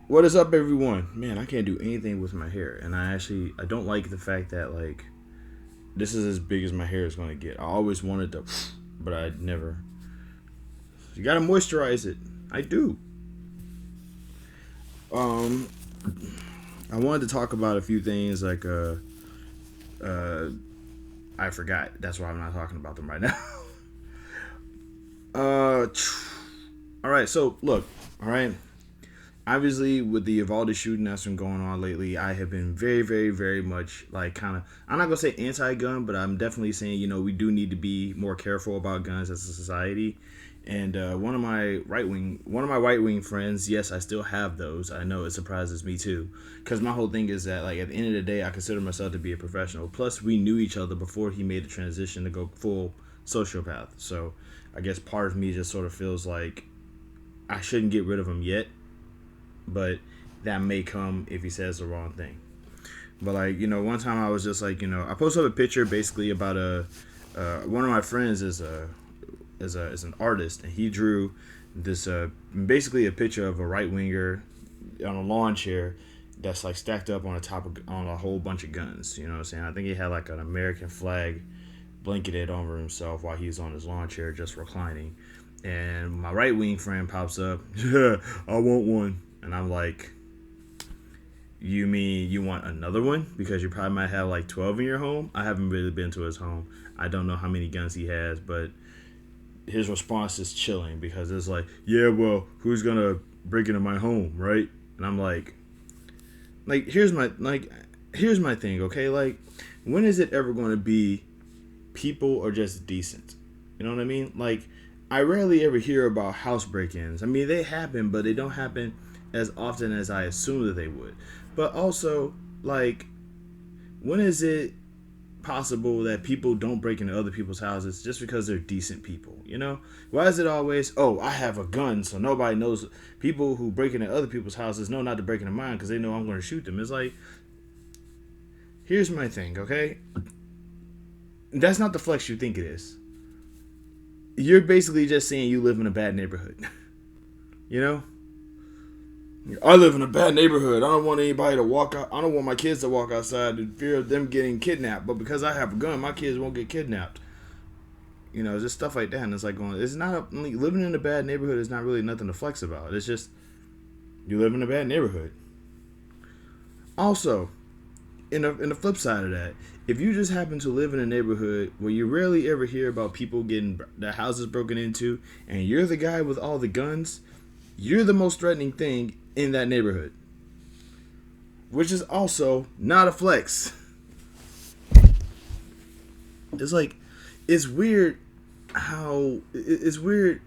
What is up, everyone? Man, I can't do anything with my hair, and I don't like the fact that like this is as big as my hair is going to get. I always wanted to, but I never. You gotta moisturize it. I do. Um, I wanted to talk about a few things like uh, I forgot. That's why I'm not talking about them right now. uh, all right. So look, all right. Obviously, with the Uvalde shooting that's been going on lately, I have been very, very, very much like kind of. I'm not gonna say anti-gun, but I'm definitely saying we do need to be more careful about guns as a society. And one of my right wing friends, yes, I still have those. I know it surprises me too, because my whole thing is that like at the end of the day, I consider myself to be a professional. Plus, we knew each other before he made the transition to go full sociopath. So, I guess part of me just sort of feels like I shouldn't get rid of him yet, but that may come if he says the wrong thing. But like one time I was just like I posted up a picture basically about a one of my friends is an artist, and he drew this basically a picture of a right winger on a lawn chair that's like stacked up on on a whole bunch of guns. You know what I'm saying? I think he had like an American flag blanketed over himself while he's on his lawn chair just reclining. And my right wing friend pops up, yeah, I want one. And I'm like, you mean you want another one? Because you probably might have like 12 in your home. I haven't really been to his home. I don't know how many guns he has, but his response is chilling because it's like, yeah, well, who's gonna break into my home, right? And I'm like here's my thing, okay? Like, when is it ever gonna be people are just decent? You know what I mean? Like, I rarely ever hear about house break-ins. I mean, they happen, but they don't happen as often as I assumed that they would. But also, like, when is it possible that people don't break into other people's houses just because they're decent people? Why is it always, oh, I have a gun, so nobody knows? People who break into other people's houses know not to break into mine because they know I'm going to shoot them. It's like, here's my thing, okay? That's not the flex you think it is. You're basically just saying you live in a bad neighborhood. you know I live in a bad neighborhood. I don't want anybody to walk out. I don't want my kids to walk outside in fear of them getting kidnapped. But because I have a gun, my kids won't get kidnapped. Just stuff like that. And it's like it's not living in a bad neighborhood is not really nothing to flex about. It's just you live in a bad neighborhood. Also, in the flip side of that, if you just happen to live in a neighborhood where you rarely ever hear about people getting their houses broken into, and you're the guy with all the guns, you're the most threatening thing in that neighborhood, which is also not a flex. It's like, it's weird it's weird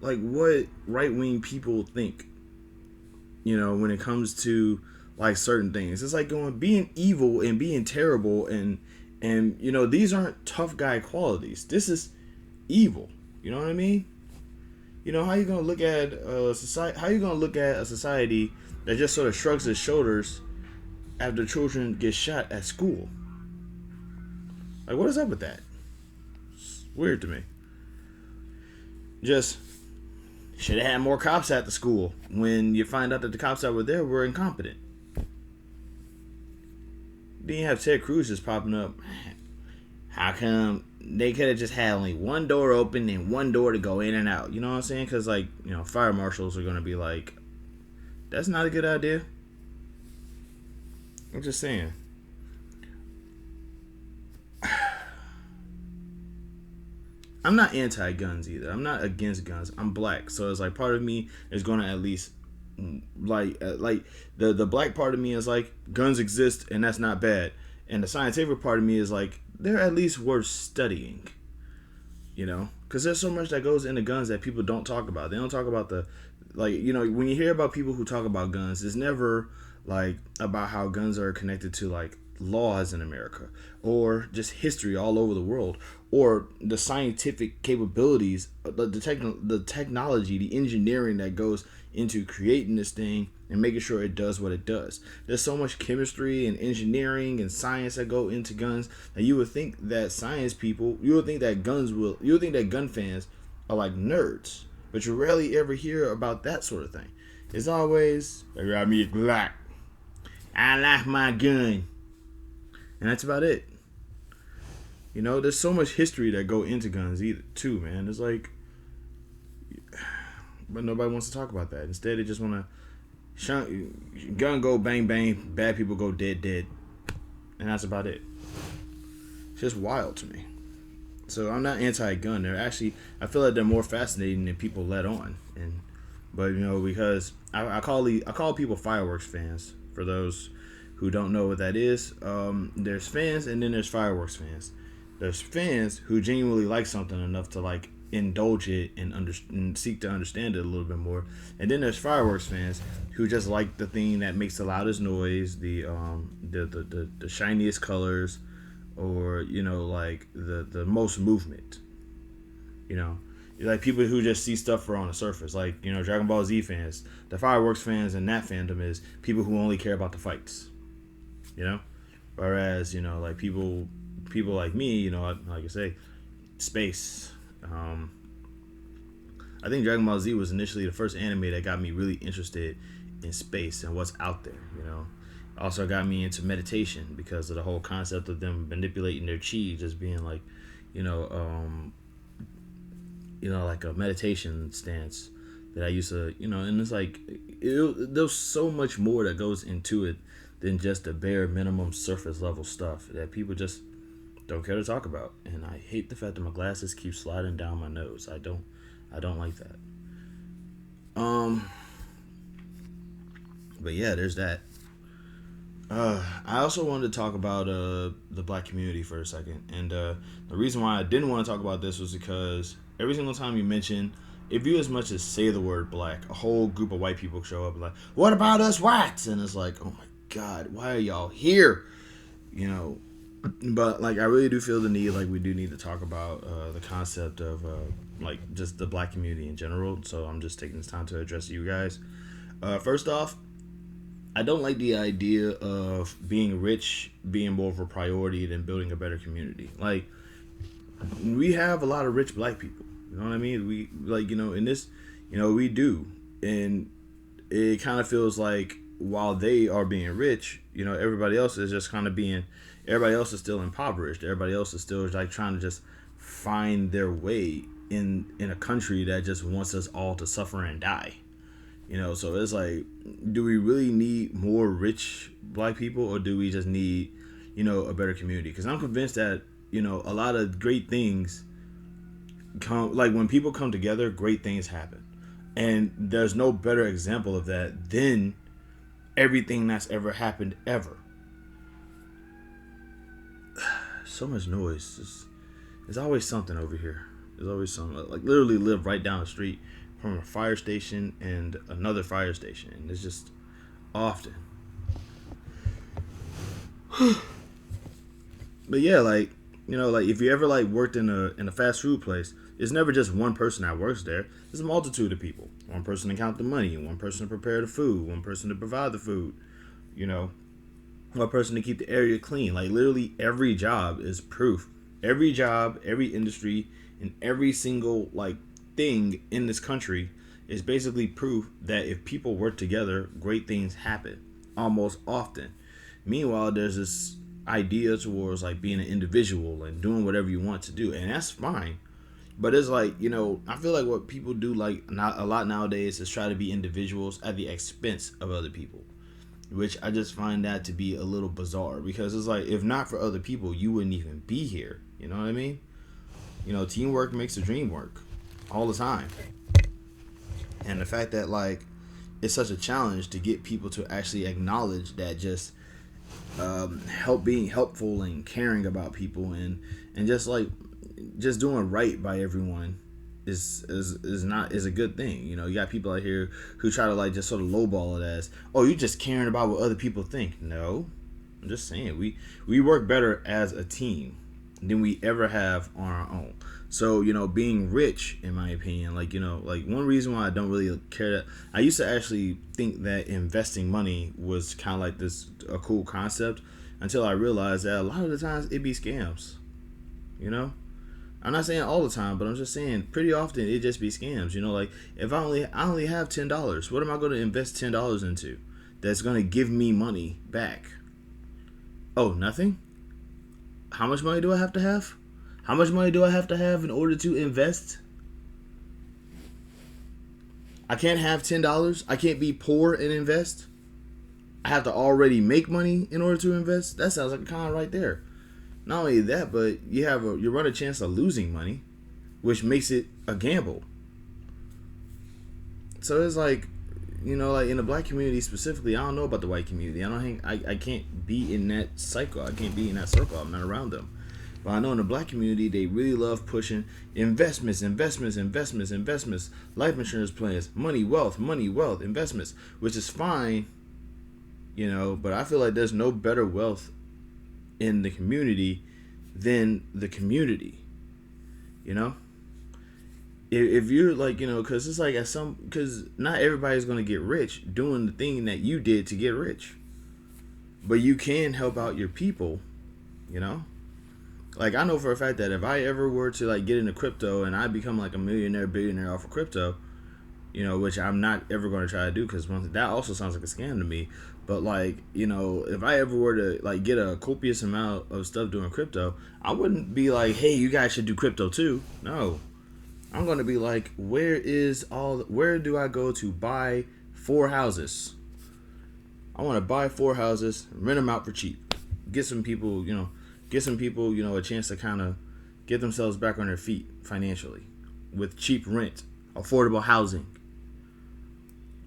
like what right wing people think, when it comes to like certain things. It's like being evil and being terrible, and these aren't tough guy qualities. This is evil. You know what I mean? How you gonna look at a society? How you gonna look at a society that just sort of shrugs its shoulders after children get shot at school? Like, what is up with that? It's weird to me. Just should have had more cops at the school when you find out that the cops that were there were incompetent. Then you have Ted Cruz just popping up. How come they could have just had only one door open and one door to go in and out? You know what I'm saying? Because, fire marshals are going to be like, that's not a good idea. I'm just saying. I'm not anti-guns either. I'm not against guns. I'm black. So it's like part of me is going to at least like the black part of me is like, guns exist and that's not bad. And the scientific part of me is like, they're at least worth studying, because there's so much that goes into guns that people don't talk about. They don't talk about when you hear about people who talk about guns, it's never like about how guns are connected to like laws in America or just history all over the world or the scientific capabilities, the technology, the engineering that goes into creating this thing and making sure it does what it does. There's so much chemistry and engineering and science that go into guns that you would think that you would think that gun fans are like nerds, but you rarely ever hear about that sort of thing. It's always, I got me a Glock. I like my gun. And that's about it. You know, there's so much history that go into guns too, man. It's like, but nobody wants to talk about that. Instead, they just want to gun go bang bang, bad people go dead dead, and that's about it. It's just wild to me. So I'm not anti-gun. They're actually, I feel like they're more fascinating than people let on. But you know, because I call people fireworks fans. For those who don't know what that is, there's fans and then there's fireworks fans. There's fans who genuinely like something enough to like indulge it and seek to understand it a little bit more. And then there's fireworks fans who just like the thing that makes the loudest noise, the shiniest colors, or you know, like the most movement. You know, like people who just see stuff for on the surface, like you know, Dragon Ball Z fans. The fireworks fans and that fandom is people who only care about the fights. You know, whereas you know, like people like me, you know, like I say, space. I think Dragon Ball Z was initially the first anime that got me really interested in space and what's out there. You know, also got me into meditation because of the whole concept of them manipulating their chi, just being like, you know, like a meditation stance that I used to, you know, and it's like there's so much more that goes into it than just the bare minimum surface level stuff that people just don't care to talk about. And I hate the fact that my glasses keep sliding down my nose. I don't like that. But yeah, there's that. I also wanted to talk about the black community for a second, and the reason why I didn't want to talk about this was because every single time you mention, if you as much as say the word black, a whole group of white people show up and like, what about us whites? And it's like, oh my God, why are y'all here? You know, but like I really do feel the need, like we do need to talk about the concept of like just the black community in general. So I'm just taking this time to address you guys. First off, I don't like the idea of being rich being more of a priority than building a better community. Like, we have a lot of rich black people. You know what I mean? We, like, you know, in this, you know, we do. And it kind of feels like while they are being rich, you know, everybody else is just kind of everybody else is still impoverished. Everybody else is still like trying to just find their way in a country that just wants us all to suffer and die. You know, so it's like, do we really need more rich black people, or do we just need, you know, a better community? Because I'm convinced that, you know, a lot of great things come, like when people come together, great things happen. And there's no better example of that than everything that's ever happened ever. So much noise. There's always something over here. There's always something. Like, literally live right down the street from a fire station and another fire station, and it's just often. But yeah, like, you know, like if you ever like worked in a fast food place, it's never just one person that works there. There's a multitude of people. One person to count the money, one person to prepare the food, one person to provide the food, you know, one person to keep the area clean. Like, literally every job is proof. Every job, every industry, and every single like thing in this country is basically proof that if people work together, great things happen almost often. Meanwhile, there's this idea towards like being an individual and doing whatever you want to do, and that's fine. But it's like, you know, I feel like what people do like not a lot nowadays is try to be individuals at the expense of other people, which I just find that to be a little bizarre, because it's like, if not for other people, you wouldn't even be here. You know what I mean? You know, teamwork makes the dream work all the time. And the fact that like it's such a challenge to get people to actually acknowledge that just being helpful and caring about people and just like just doing right by everyone is a good thing. You know, you got people out here who try to like just sort of lowball it as, oh, you just caring about what other people think. No, I'm just saying we work better as a team than we ever have on our own. So, you know, being rich, in my opinion, like, you know, like one reason why I don't really care that I used to actually think that investing money was kind of like a cool concept, until I realized that a lot of the times it be scams, you know? I'm not saying all the time, but I'm just saying pretty often it just be scams. You know, like if I only have $10, what am I going to invest $10 into that's going to give me money back? Oh, nothing. How much money do I have to have? How much money do I have to have in order to invest? I can't have $10. I can't be poor and invest. I have to already make money in order to invest. That sounds like a con right there. Not only that, but you run a chance of losing money, which makes it a gamble. So it's like, like in the black community specifically, I don't know about the white community. I can't be in that cycle. I can't be in that circle. I'm not around them. But I know in the black community, they really love pushing investments, life insurance plans, money, wealth, investments, which is fine, but I feel like there's no better wealth in the community than the community, you know? If you're like, because it's like because not everybody's going to get rich doing the thing that you did to get rich. But you can help out your people, you know? Like, I know for a fact that if I ever were to, like, get into crypto and I become, like, a millionaire, billionaire off of crypto, which I'm not ever going to try to do because that also sounds like a scam to me. But, like, if I ever were to, like, get a copious amount of stuff doing crypto, I wouldn't be like, hey, you guys should do crypto too. No. I'm going to be like, where do I go to buy 4 houses? I want to buy 4 houses, rent them out for cheap. Get some people, a chance to kind of get themselves back on their feet financially with cheap rent, affordable housing.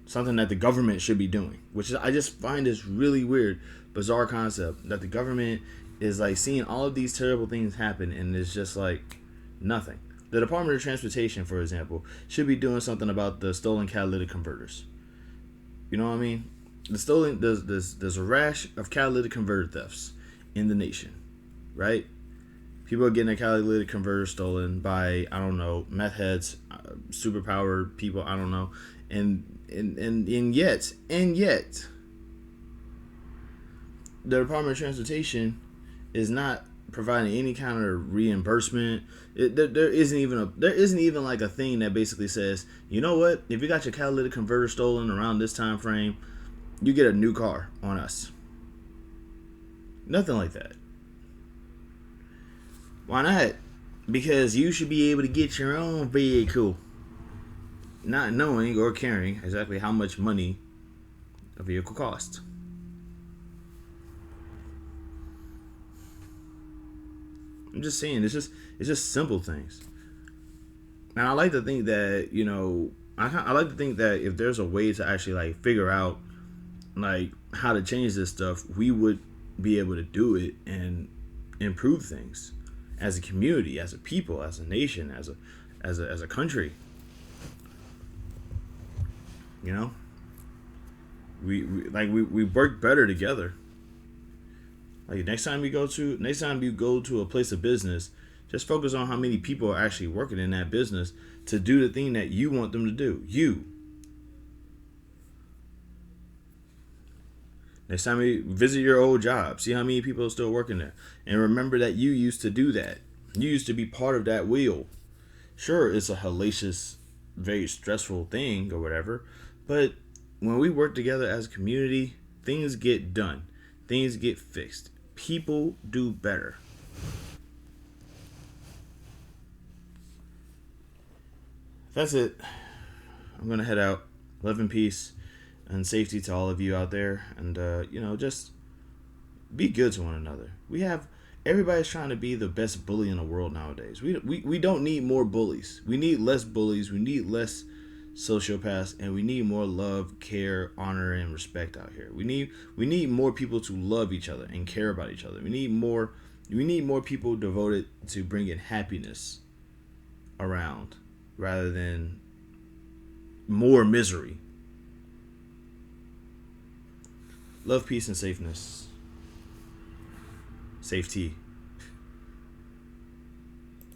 Something that the government should be doing, which I just find this really weird, bizarre concept that the government is like seeing all of these terrible things happen and it's just like nothing. The Department of Transportation, for example, should be doing something about the stolen catalytic converters. You know what I mean? There's a rash of catalytic converter thefts in the nation, right? People are getting their catalytic converter stolen by, I don't know, meth heads, superpowered people, I don't know, and yet, the Department of Transportation is not providing any kind of reimbursement. There isn't even like a thing that basically says, you know what, if you got your catalytic converter stolen around this time frame, you get a new car on us. Nothing like that. Why not? Because you should be able to get your own vehicle, not knowing or caring exactly how much money a vehicle costs. I'm just saying, it's just simple things. And I like to think that, I like to think that if there's a way to actually like figure out like how to change this stuff, we would be able to do it and improve things as a community, as a people, as a nation, as a country. We work better together. Like next time you go to a place of business, just focus on how many people are actually working in that business to do the thing that you want them to do. Next time you visit your old job, see how many people are still working there. And remember that you used to do that. You used to be part of that wheel. Sure, it's a hellacious, very stressful thing or whatever, but when we work together as a community, things get done. Things get fixed. People do better. That's it. I'm going to head out. Love and peace and safety to all of you out there. And, just be good to one another. Everybody's trying to be the best bully in the world nowadays. We don't need more bullies. We need less bullies. We need less sociopaths, and we need more love, care, honor, and respect out here. We need more people to love each other and care about each other. We need more people devoted to bringing happiness around rather than more misery. Love, peace, and safety.